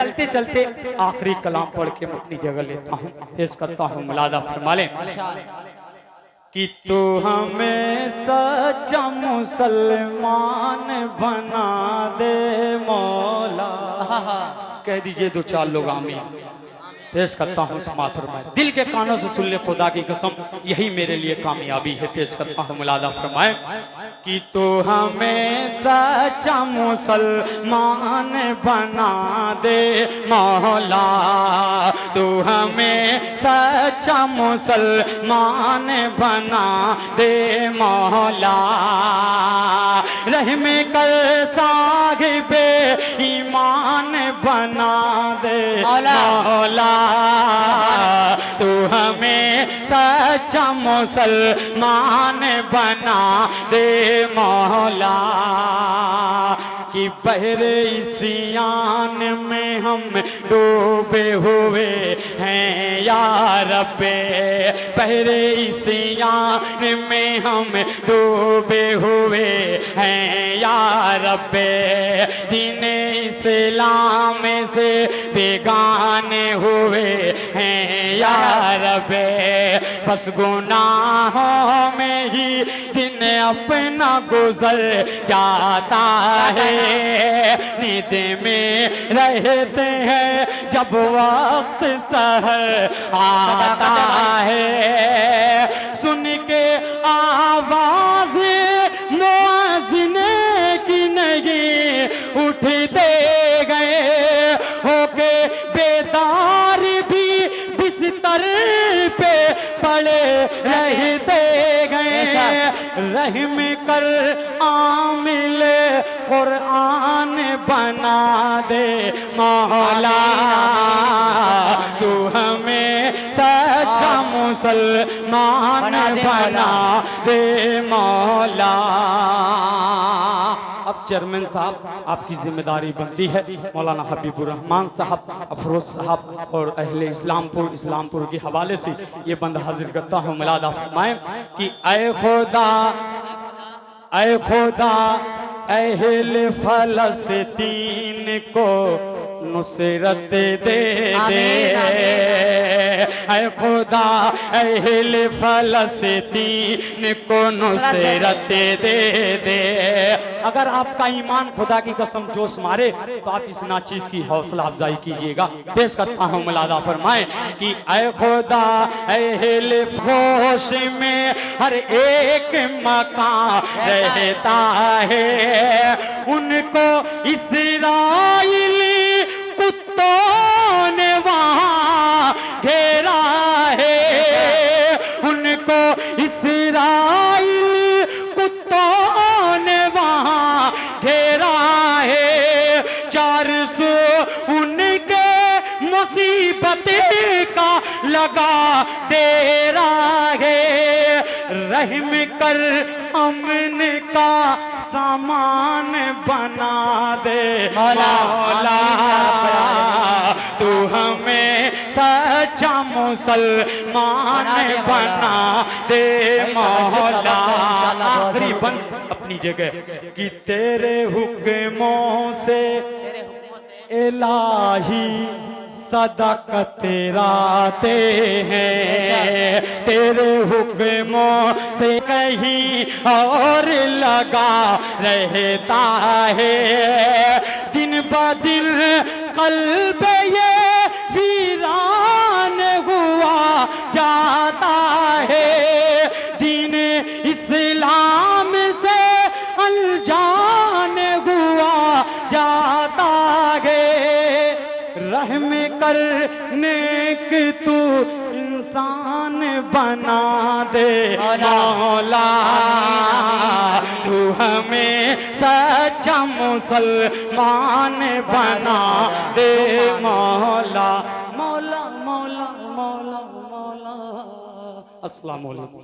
چلتے چلتے آخری کلام پڑھ کے میں اپنی جگہ لیتا ہوں، پیش کرتا ہوں، ملادہ فرما لیں کہ تو ہمیں سچا مسلمان بنا دے مولا۔ کہہ دیجئے دو چار لوگ آمین۔ پیش کرتا ہوں، سماعت فرمائے، دل کے کانوں سے سن لے، خدا کی قسم یہی میرے لیے کامیابی ہے۔ پیش کرتا ہوں، ملادہ فرمائے کہ تو ہمیں سچا مسلمان بنا دے مولا، تو ہمیں سچا مسلمان بنا دے مولا، رحم کر صاحب ایمان بنا دے مولا، تو ہمیں سچا مسلمان بنا دے مولا، کہ بحر عصیان میں ہم ڈوبے ہوئے ہیں یا رب، بحر عصیان میں ہم ڈوبے ہوئے ہیں یا رب، دین اسلام سے بیگانے ہوئے ہیں یا رب، بس گناہوں میں ہی دن اپنا گزر جاتا ہے، نیند میں رہتے ہیں جب وقت سحر آتا ہے، سن کے آواز مؤذن کی نہیں اٹھتے گئے، ہو کے بیدار بھی بستر پہ پڑے رہتے گئے، رحم کر عامل قرآن بنا دے مولا، تو ہمیں سچا مسلمان بنا دے مولا۔ اب چیئرمین صاحب آپ کی ذمہ داری بنتی ہے، مولانا حبیب الرحمان صاحب، افروز صاحب اور اہل اسلام پور کے حوالے سے یہ بند حاضر کرتا ہوں، ملادہ فرمائیں کہ اے خدا اے خدا اہل فلسطین کو نصرت دے دے، اے خدا اہل فلسطین کو نصرت دے دے۔ اگر آپ کا ایمان خدا کی قسم جوش مارے تو آپ اس ناچیز کی حوصلہ افزائی کیجئے گا۔ پیش کرتا ہوں، ملادہ فرمائیں کہ اے خدا اہل فوش میں ہر ایک مکان رہتا ہے، ان کو اسرائیلی کتوں نے وہاں گھیرا ہے، ان کو اسرائیلی کتوں نے وہاں گھیرا ہے، 400 ان کے مصیبت کا لگا ڈیرا ہے، رحم کر امن کا سامان بنا دے مولا، تو ہمیں سچا مسلمان بنا دے مولا۔ آخری بند اپنی جگہ کہ تیرے حکموں سے الہی صدقت راتے ہیں، تیرے حکموں سے کہیں اور لگا رہتا ہے، دن بدن قلب یہ ویران ہوا جاتا ہے، دین اسلام سے انجان ہوا جاتا ہے، رحم کر نیک تو انسان بنا دے مولا، تو ہمیں سچا مسلمان بنا دے مولا، مولا مولا مولا مولا۔ السلام علیکم۔